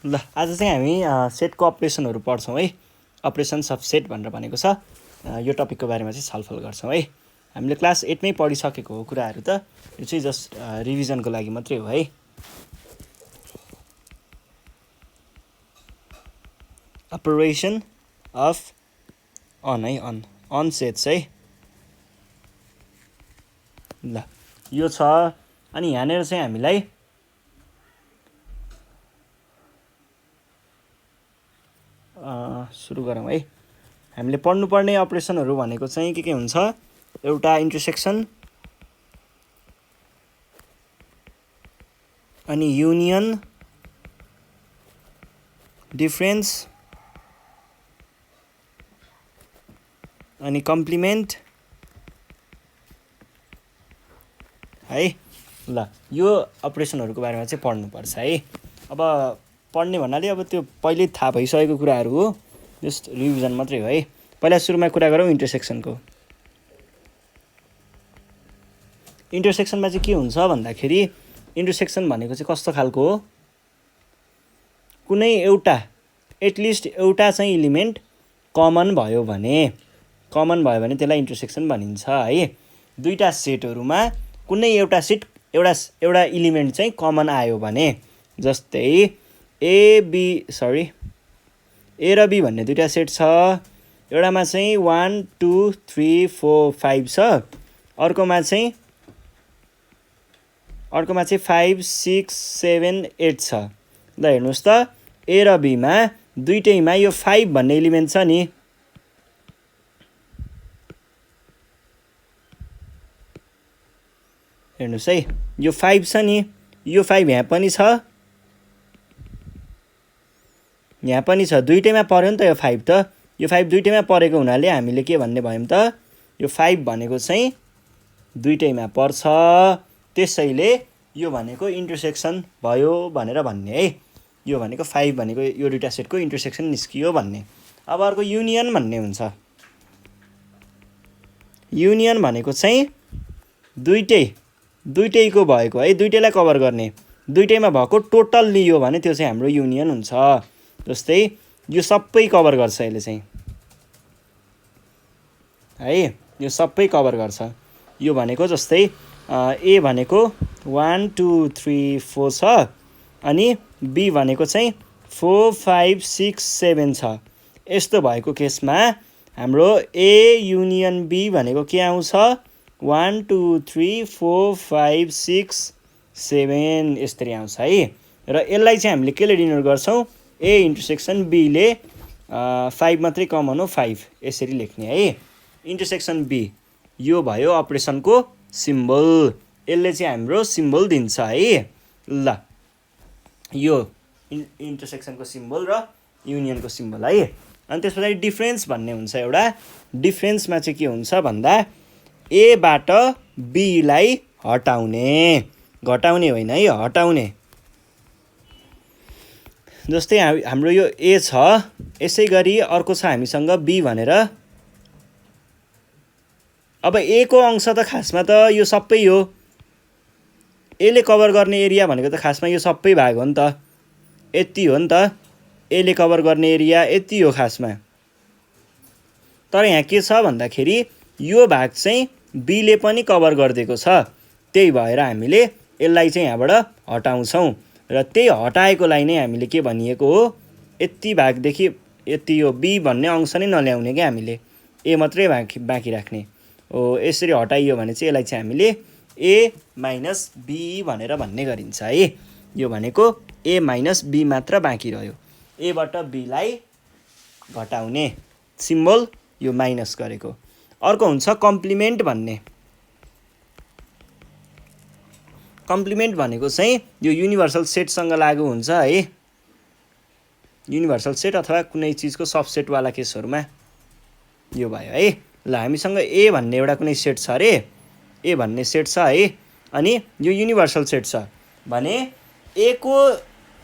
ल आज चाहिँ हामी सेटको अपरेसनहरू पढ्छौँ है। अपरेसन्स अफ सेट भनेर भनेको छ। यो टपिकको बारेमा चाहिँ छलफल गर्छौँ है। हामीले क्लास 8 मै पढिसकेको हो कुराहरू त, यो चाहिँ जस्ट रिभिजनको लागि मात्रै हो है। अपरेसन अफ अन सेट्स है। ल यो छ। अनि यहाँनिर चाहिँ हामीलाई सुरु गरौँ है। हामीले पढ्नुपर्ने अपरेसनहरू भनेको चाहिँ के हुन्छ? एउटा इन्टरसेक्सन, अनि युनियन, डिफरेन्स, अनि कम्प्लिमेन्ट है। ल यो अपरेसनहरूको बारेमा चाहिँ पढ्नुपर्छ है। अब पढ्ने भन्नाले अब त्यो पहिले थाहा भइसकेको कुराहरू हो, जस्ट रिभिजन मात्रै हो है। पहिला सुरुमा कुरा गरौँ इन्टरसेक्सनको। इन्टरसेक्सनमा चाहिँ के हुन्छ भन्दाखेरि, इन्टरसेक्सन भनेको चाहिँ कस्तो खालको हो? कुनै एउटा एटलिस्ट एउटा चाहिँ इलिमेन्ट कमन भयो भने त्यसलाई इन्टरसेक्सन भनिन्छ है। दुईटा सेटहरूमा कुनै एउटा इलिमेन्ट चाहिँ कमन आयो भने, जस्तै ए र बी भन्ने दुईटा सेट छ। एउटामा चाहिँ 1 2 3 4 5 छ, अर्कोमा चाहिँ 5 6 7 8 छ। ल हेर्नुहोस् त, ए र बीमा दुइटैमा यो 5 भन्ने इलिमेन्ट छ नि। हेर्नुहोस् है, यो 5 छ नि, यो 5 यहाँ पनि छ, यहाँ पनि छ, दुइटैमा पर्यो नि त यो 5 त। यो 5 दुइटैमा परेको हुनाले हामीले के भन्ने भयौँ त? यो 5 भनेको चाहिँ दुइटैमा पर्छ, त्यसैले यो भनेको इन्टरसेक्सन भयो भनेर भन्ने है। यो भनेको 5 भनेको यो दुईटा सेटको इन्टरसेक्सन निस्कियो भन्ने। अब अर्को युनियन भन्ने हुन्छ। युनियन भनेको चाहिँ दुइटैको भएको है, दुइटैलाई कभर गर्ने, दुइटैमा भएको टोटल लियो भने त्यो चाहिँ हाम्रो युनियन हुन्छ। जस्तै यो सबै कभर गर्छ यसले चाहिँ है, यो सबै कभर गर्छ। यो भनेको जस्तै ए भनेको 1 2 3 4 छ, अनि बी भनेको चाहिँ 4 5 6 7 छ। यस्तो भएको केसमा हाम्रो ए युनियन बी भनेको के आउँछ? 1 2 3 4 5 6 7 यसरी आउँछ है। र यसलाई चाहिँ हामीले केले डिनोट गर्छौँ? ए इन्टरसेक्सन बीले 5 मात्रै कमन हो, 5 यसरी लेख्ने है। इन्टरसेक्सन बी यो भयो अपरेसनको सिम्बल, यसले चाहिँ हाम्रो सिम्बल दिन्छ है। ल यो इन्टरसेक्सनको सिम्बल र युनियनको सिम्बल है। अनि त्यस पछाडि डिफरेन्स भन्ने हुन्छ एउटा। डिफरेन्समा चाहिँ के हुन्छ भन्दा, एबाट बीलाई घटाउने होइन है, हटाउने। जस्तै हाम्रो यो ए छ, यसै गरी अर्को छ हामीसँग बी भनेर। अब ए को अंश त खासमा त यो सबै हो, एले कभर गर्ने एरिया भनेको त खासमा यो सबै भाग हो नि त, यति हो नि त। एले कभर गर्ने एरिया यति हो खासमा। तर यहाँ के छ भन्दाखेरि, यो भाग चाहिँ बीले पनि कभर गरिदिएको छ, त्यही भएर हामीले यसलाई चाहिँ यहाँबाट हटाउँछौँ। र त्यही हटाएकोलाई नै हामीले के भनिएको हो? यति भागदेखि यति यो बी भन्ने अंश नै नल्याउने क्या हामीले, ए मात्रै बाँकी राख्ने हो। यसरी हटाइयो भने चाहिँ यसलाई चाहिँ हामीले ए माइनस बी भनेर भन्ने गरिन्छ है। यो भनेको ए माइनस बी मात्र बाँकी रह्यो, एबाट बीलाई घटाउने सिम्बल यो माइनस गरेको। अर्को हुन्छ कम्प्लिमेन्ट भन्ने। कम्प्लिमेन्ट भनेको चाहिँ यो युनिभर्सल सेटसँग लागु हुन्छ है। युनिभर्सल सेट अथवा कुनै चिजको सबसेटवाला केसहरूमा यो भयो है। ल हामीसँग ए भन्ने एउटा कुनै सेट छ अरे, ए भन्ने सेट छ है, अनि यो युनिभर्सल सेट छ भने ए को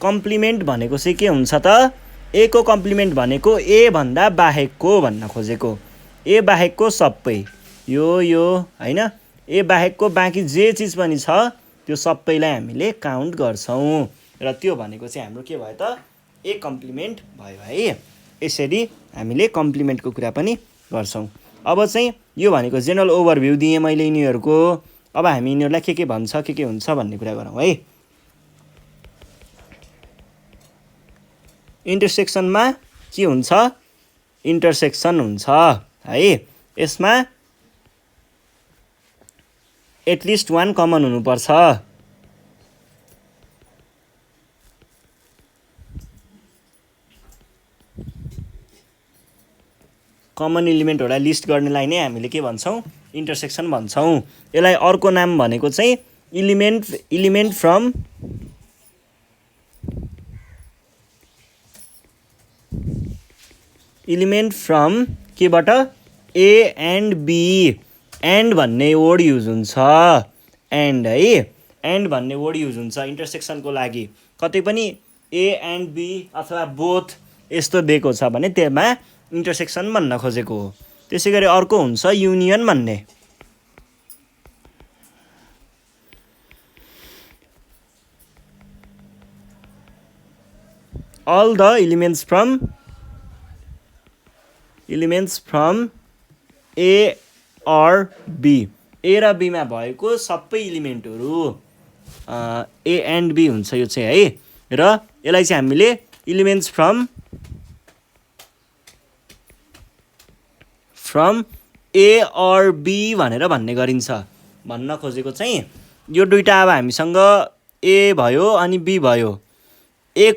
कम्प्लिमेन्ट भनेको चाहिँ के हुन्छ त? ए को कम्प्लिमेन्ट भनेको ए भन्दा बाहेकको भन्न खोजेको, ए बाहेकको सबै यो होइन, ए बाहेकको बाँकी जे चिज पनि छ त्यो सबैलाई हामीले काउन्ट गर्छौँ। र त्यो भनेको चाहिँ हाम्रो के भयो त? ए कम्प्लिमेन्ट भयो है। यसरी हामीले कम्प्लिमेन्टको कुरा पनि गर्छौँ। अब चाहिँ यो भनेको जेनरल ओभरभ्यू दिएँ मैले यिनीहरूको। अब हामी यिनीहरूलाई के भन्छ के हुन्छ भन्ने कुरा गरौँ है। इन्टरसेक्सनमा के हुन्छ? इन्टरसेक्सन हुन्छ है। यसमा एटलिस्ट वान कमन हुनुपर्छ। कमन इलिमेन्टहरूलाई लिस्ट गर्नेलाई नै हामीले के भन्छौँ? इन्टरसेक्सन भन्छौँ। यसलाई अर्को नाम भनेको चाहिँ इलिमेन्ट फ्रम केबाट? A and B. एन्ड भन्ने वर्ड युज हुन्छ। एन्ड है, एन्ड भन्ने वर्ड युज हुन्छ इन्टरसेक्सनको लागि। कतै पनि ए एन्ड बी अथवा बोथ यस्तो दिएको छ भने त्यसमा इन्टरसेक्सन भन्न खोजेको हो। त्यसै गरी अर्को हुन्छ युनियन भन्ने। all the elements from A or B। ए र बीमा भएको सबै इलिमेन्टहरू ए एन्ड बी हुन्छ यो चाहिँ है। र यसलाई चाहिँ हामीले इलिमेन्ट्स फ्रम ए और बी भनेर भन्ने गरिन्छ। भन्न खोजेको चाहिँ यो दुईटा अब हामीसँग ए भयो अनि बी भयो। ए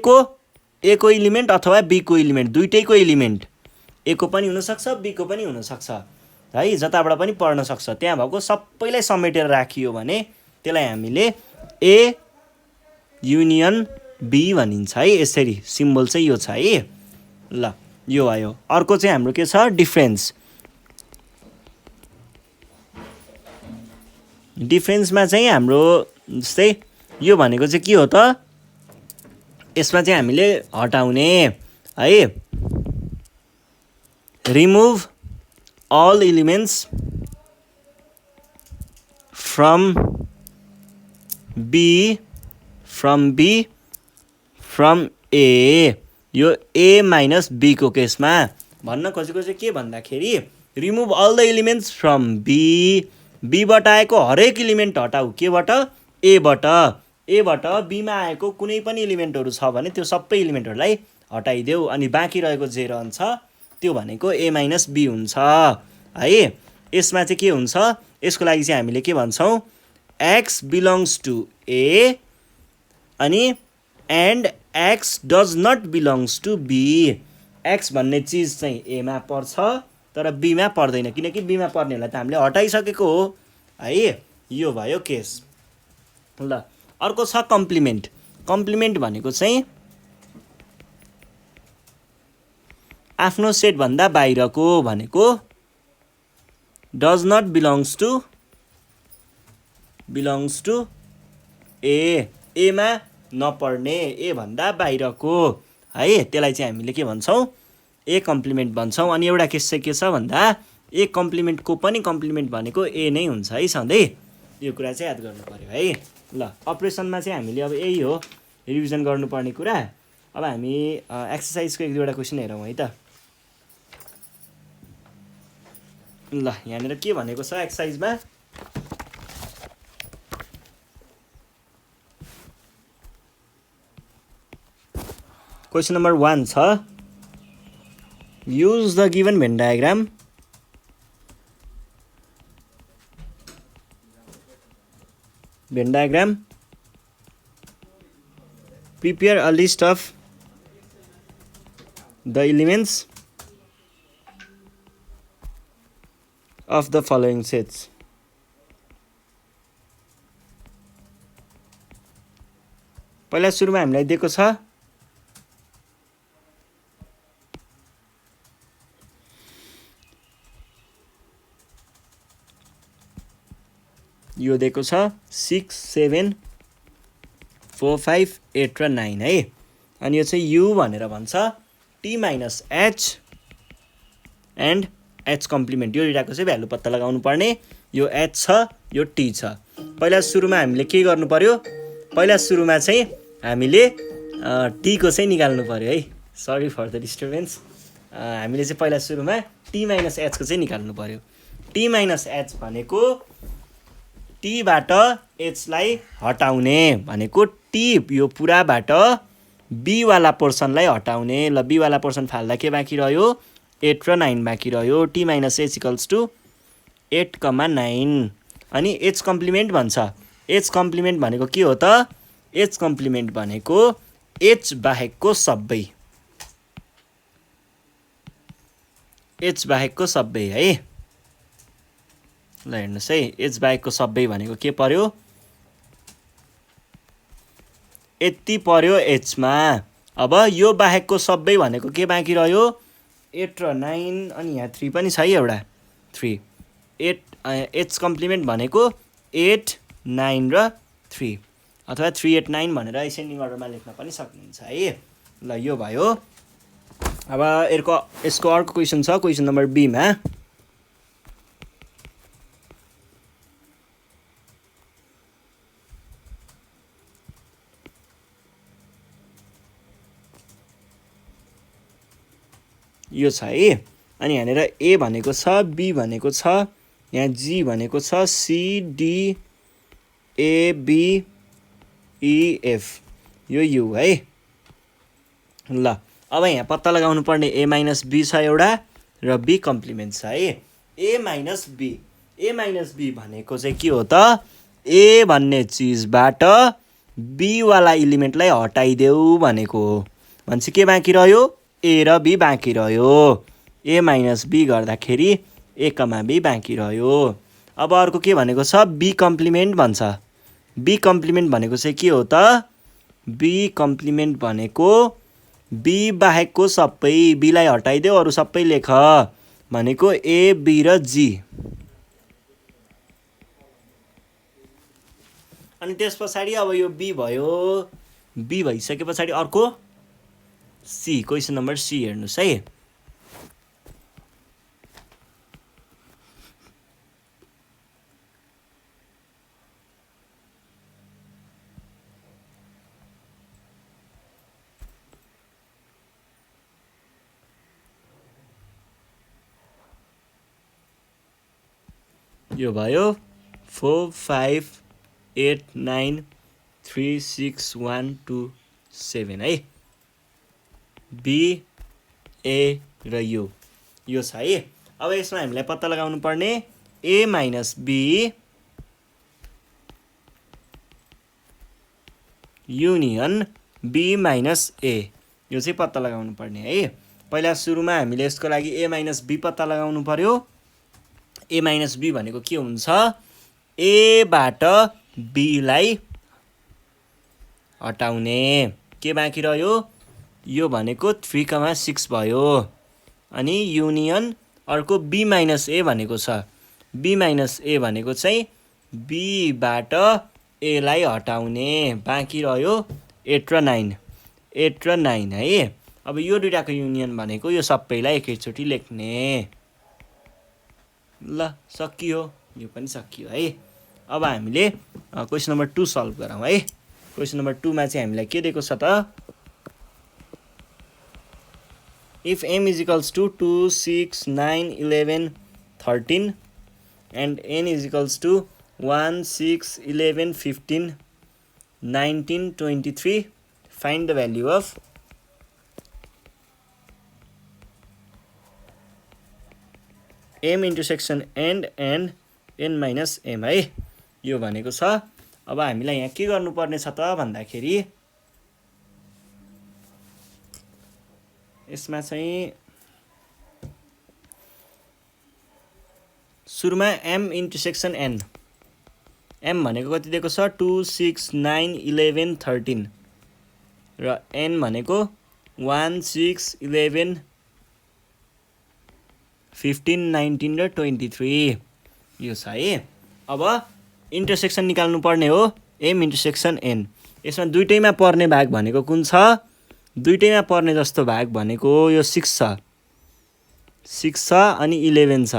को इलिमेन्ट अथवा बी को इलिमेन्ट, दुईटैको इलिमेन्ट। ए को पनि हुनसक्छ, बी को पनि हुनसक्छ है, जताबाट पनि पढ्न सक्छ। त्यहाँ भएको सबैलाई समेटेर राखियो भने त्यसलाई हामीले ए युनियन बी भनिन्छ है। यसरी सिम्बल चाहिँ यो छ है। ल यो आयो। अर्को चाहिँ हाम्रो के छ? डिफ्रेन्स। डिफ्रेन्समा चाहिँ हाम्रो जस्तै यो भनेको चाहिँ के हो त? यसमा चाहिँ हामीले हटाउने है। Remove all elements from B from A। यो A माइनस B को केसमा भन्न खोजेको चाहिँ के भन्दाखेरि remove all the elements from B। बीबाट आएको हरेक इलिमेन्ट हटाऊ। केबाट? एबाट। एबाट बीमा आएको कुनै पनि इलिमेन्टहरू छ भने त्यो सबै इलिमेन्टहरूलाई हटाइदेऊ। अनि बाँकी रहेको जे रहन्छ त्यो भनेको ए माइनस बी हुन्छ है। यसमा चाहिँ के हुन्छ? यसको लागि चाहिँ हामीले के भन्छौँ? एक्स बिलोङ्स टु ए अनि and x does not belongs to B. X भन्ने चिज चाहिँ एमा पर्छ तर बीमा पर्दैन, किनकि बीमा पर्नेलाई त हामीले हटाइसकेको हो है। यो भयो केस। ल अर्को छ कम्प्लिमेन्ट। कम्प्लिमेन्ट भनेको चाहिँ आफ्नो सेटभन्दा बाहिरको भनेको डज नट बिलोङ्स टु ए। एमा नपर्ने, ए भन्दा बाहिरको है। त्यसलाई चाहिँ हामीले के भन्छौँ? ए कम्प्लिमेन्ट भन्छौँ। अनि एउटा केस चाहिँ के छ भन्दा ए कम्प्लिमेन्टको पनि कम्प्लिमेन्ट भनेको ए नै हुन्छ है सधैँ। यो कुरा चाहिँ याद गर्नु पर्यो है। ल अपरेसनमा चाहिँ हामीले अब यही हो रिभिजन गर्नुपर्ने कुरा। अब हामी एक्सर्साइजको एक दुईवटा क्वेसन हेरौँ है त। ल यहाँनिर के भनेको छ एक्सर्साइजमा? क्वेसन नम्बर 1 छ use the given van diagram prepare a list of the elements of the following sets। पहिला सुरुमा हामीलाई दिएको छ यो दिएको छ 6 7 4 5 8 र 9 है। अनि यो चाहिँ u भनेर भन्छ t minus h and h complement. यो दुईटाको चाहिँ भ्यालु पत्ता लगाउनु पर्ने। यो h छ, यो t छ। पहिला सुरुमा हामीले के गर्नु पर्यो? पहिला सुरुमा चाहिँ हामीले टीको चाहिँ निकाल्नु पर्यो है। Sorry for the disturbance. हामीले चाहिँ पहिला सुरुमा टी माइनस एचको चाहिँ निकाल्नु पर्यो। टी माइनस एच भनेको टीबाट एचलाई हटाउने भनेको टी यो पुराबाट बीवाला पोर्सनलाई हटाउने। ल बीवाला पोर्सन फाल्दा के बाँकी रह्यो 8 र 9 बाँकी रह्यो। T minus H equals to 8,9 अनि एच कम्प्लिमेन्ट भन्छ। एच कम्प्लिमेन्ट भनेको के हो त? एच कम्प्लिमेन्ट भनेको एच बाहेकको सबै, एच बाहेकको सबै है। ल हेर्नुहोस् है, एच बाहेकको सबै भनेको के पर्यो? यति पर्यो एचमा। अब यो बाहेकको सबै भनेको के बाँकी रह्यो 8 र 9 अनि यहाँ 3 पनि छ है एउटा 3। 8 एच कम्प्लिमेन्ट भनेको 8, 9 र 3 अथवा 3, 8, 9 भनेर एसेन्डिङ अर्डरमा लेख्न पनि सक्नुहुन्छ है। ल यो भयो। अब यसको अर्को क्वेसन छ, क्वेसन नम्बर बीमा। यो छ है। अनि यहाँनिर ए भनेको छ, बी भनेको छ, यहाँ जी भनेको छ, C D A B E F यो यु है। ल अब यहाँ पत्ता लगाउनु पर्ने ए माइनस बी छ एउटा र बी कम्प्लिमेन्ट छ है। ए माइनस बी भनेको चाहिँ के हो त? ए भन्ने चिजबाट बीवाला इलिमेन्टलाई हटाइदेऊ भनेको हो। भनेपछि के बाँकी रह्यो? ए र बी बाँकी रह्यो। ए माइनस बी गर्दाखेरि ए कमा बी बाँकी रह्यो। अब अर्को के भनेको छ? बी कम्प्लिमेन्ट भन्छ। बी कम्प्लिमेन्ट भनेको चाहिँ के हो त? बी कम्प्लिमेन्ट भनेको बी बाहेकको सबै, बीलाई हटाइदेऊ अरू सबै लेख भनेको ए बी र जी। अनि त्यस पछाडि अब यो बी भयो। बी भइसके पछाडि अर्को सी, क्वेसन नम्बर सी हेर्नुहोस् है। यो भयो 4, 5, 8, 9, 3, 6, 1, 2, 7 है। बी ए र यो छ है। अब यसमा हामीलाई पत्ता लगाउनु पर्ने A minus B union B minus A यो चाहिँ पत्ता लगाउनु पर्ने है। पहिला सुरुमा हामीले यसको लागि ए माइनस बी पत्ता लगाउनु पर्यो। ए माइनस बी भनेको के हुन्छ? एबाट बीलाई हटाउने। के बाँकी रह्यो? यो भनेको 3,6 भयो। अनि युनियन अर्को बी माइनस ए भनेको छ। बी माइनस ए भनेको चाहिँ बीबाट एलाई हटाउने। बाँकी रह्यो 8 र 9, 8 र 9 है। अब यो दुइटाको युनियन भनेको यो सबैलाई एकैचोटि लेख्ने। ल सकियो, यो पनि सकियो है। अब हामीले क्वेसन नम्बर 2 सल्भ गरौँ है। क्वेसन नम्बर 2 मा चाहिँ हामीलाई के दिएको छ त? If m is equals to 2, 6, 9, 11, 13 and n is equals to 1, 6, 11, 15, 19, 23, find the value of m intersection n and n minus m है। यो भनेको छ। अब हामीलाई यहाँ के गर्नुपर्ने छ त भन्दाखेरि यसमा चाहिँ सुरुमा m इन्टरसेक्सन n, m भनेको कति दिएको छ? 2, 6, 9, 11, 13 र n भनेको 1, 6, 11, 15, 19 र 23 यो छ है। अब इन्टरसेक्सन निकाल्नु पर्ने हो m इन्टरसेक्सन n। यसमा दुईटैमा पर्ने भाग भनेको कुन छ? दुईटैमा पर्ने जस्तो भाग भनेको यो 6 छ, 6 छ अनि 11 छ।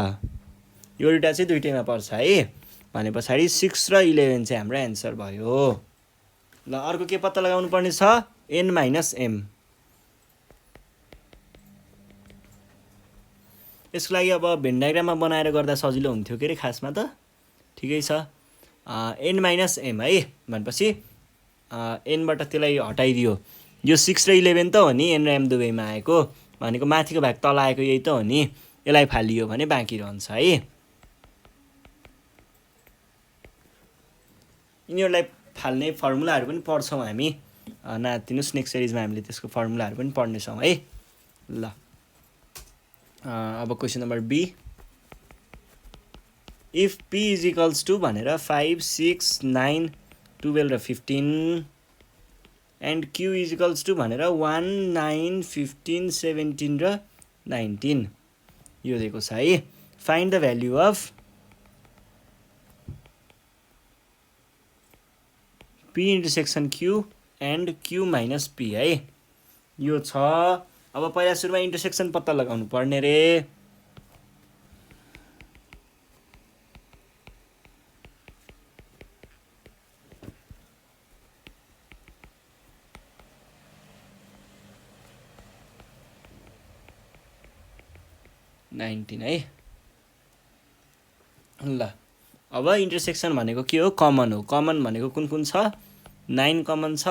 यो दुईटा चाहिँ दुईटैमा पर्छ है। भने पछाडि 6 र 11 चाहिँ हाम्रो एन्सर भयो। ल अर्को के पत्ता लगाउनु पर्ने छ? n minus m। यसको लागि अब भेन डायग्राममा बनाएर गर्दा सजिलो हुन्थ्यो के अरे खासमा त। ठिकै छ, n माइनस m है भनेपछि nबाट त्यसलाई हटाइदियो। यो 6 र 11 त हो नि n र m दुवैमा आएको, भनेको माथिको भाग तल आएको यही त हो नि। यसलाई फालियो भने बाँकी रहन्छ है। यिनीहरूलाई फाल्ने फर्मुलाहरू पनि पढ्छौँ हामी, नातिनुस् नेक्स्ट सिरिजमा हामीले त्यसको फर्मुलाहरू पनि पढ्नेछौँ है। ल अब question number B, if p is equals to भनेर 5 6 9 12 र 15 and q is equals to भनेर 1 9 15 17 र 19 यो दिएको छ है। Find the value of p intersection q and q minus p है। यो छ। अब पहिला सुरुमा इन्टरसेक्सन पत्ता लगाउनु पर्ने रे। है ल अब इन्टरसेक्सन भनेको के हो? कमन हो। कमन भनेको कुन कुन छ? 9 कमन छ,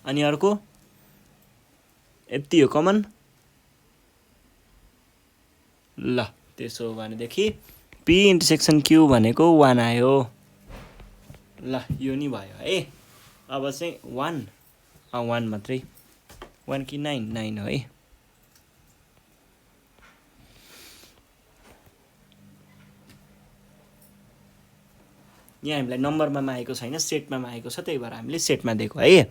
अनि अर्को यति हो कमन। ल त्यसो भनेदेखि p इन्टरसेक्सन q भनेको 1 आयो। ल यो नि भयो है। अब चाहिँ 1 मात्रै, 1 कि 9 हो है। यहाँ हामीलाई नम्बरमा मागेको छैन, सेटमा मागेको छ, त्यही भएर हामीले सेटमा दिएको है।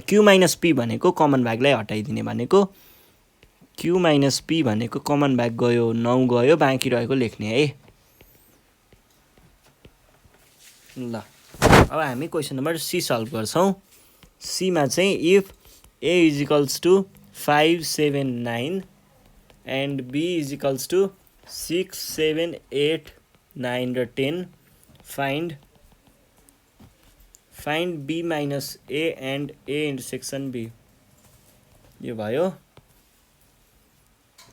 q माइनस p भनेको कमन भागलाई हटाइदिने भनेको, q माइनस p भनेको कमन भाग गयो 9 गयो, बाँकी रहेको लेख्ने है। ल अब हामी क्वेसन नम्बर सी सल्भ गर्छौँ। सीमा चाहिँ if a is equals to 5 7 9 and b is equals to 6 7 8 9 र 10 find b minus a and a intersection b यो भयो।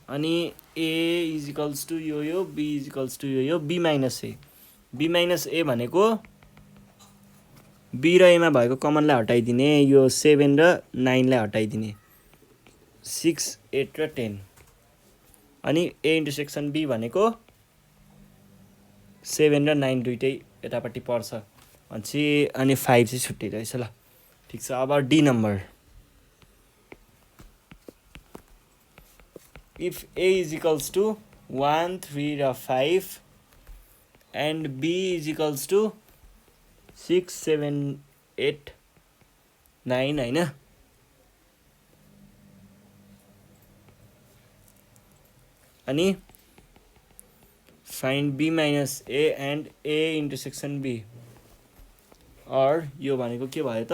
अनि a इज इक्वल्स टू यो b इज इक्वल्स टू यो b minus a। b minus a भनेको b र a मा भएको कमनलाई हटाइदिने, यो 7 र 9 लाई हटाइदिने, 6 8 र 10। अनि a इन्टरसेक्सन b भनेको 7 र 9 दुइटै यतापट्टि पर्छ भनेपछि, अनि 5 चाहिँ छुट्टै रहेछ। ल ठिक छ। अब D number, if a is equals to 1 3 र 5 and b is equals to 6 7 8 9 होइन। अनि find b minus a and a intersection b। Or यो भनेको के भयो त?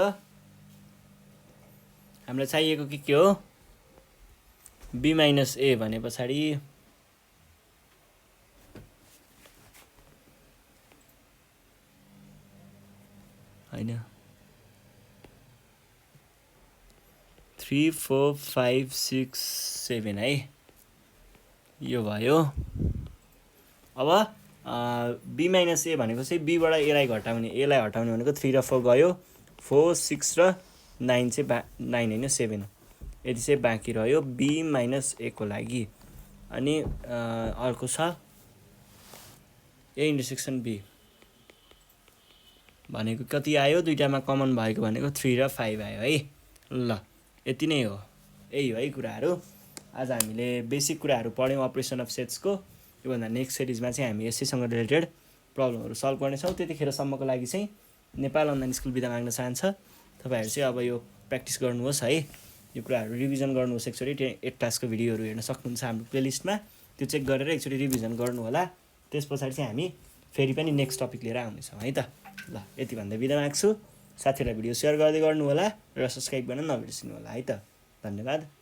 हामीलाई चाहिएको के हो? b माइनस a भने पछाडि होइन 3 4 5 6 7 है। यो भयो। अब b माइनस a भनेको चाहिँ b बाट a लाई घटाउने, a लाई हटाउने भनेको 3 र 4 गयो, 4 6 र 9 चाहिँ 9 होइन 7, यति चाहिँ बाँकी रह्यो b माइनस a को लागि। अनि अर्को छ a इन्टरसेक्सन b भनेको कति आयो? दुईटामा कमन भएको भनेको 3 र 5 आयो है। ल यति नै हो, यही हो है कुराहरू। आज हामीले बेसिक कुराहरू पढ्यौँ अपरेसन अफ सेट्सको। योभन्दा नेक्स्ट सिरिजमा चाहिँ हामी यसैसँग रिलेटेड प्रब्लमहरू सल्भ गर्नेछौँ। त्यतिखेरसम्मको लागि चाहिँ नेपाल अनलाइन स्कुल बिदा माग्न चाहन्छ। तपाईँहरू चाहिँ अब यो प्र्याक्टिस गर्नुहोस् है, यो कुराहरू रिभिजन गर्नुहोस्। एकचोटि 8 क्लासको भिडियोहरू हेर्न सक्नुहुन्छ हाम्रो प्लेलिस्टमा, त्यो चेक गरेर एकचोटि रिभिजन गर्नु होला। त्यस पछाडि चाहिँ हामी फेरि पनि नेक्स्ट टपिक लिएर आउनेछौँ है त। ल यति भन्दै बिदा माग्छु। साथीहरूलाई भिडियो सेयर गर्दै गर्नु होला र सब्सक्राइब गर्न नबिर्सिनु होला है त। धन्यवाद।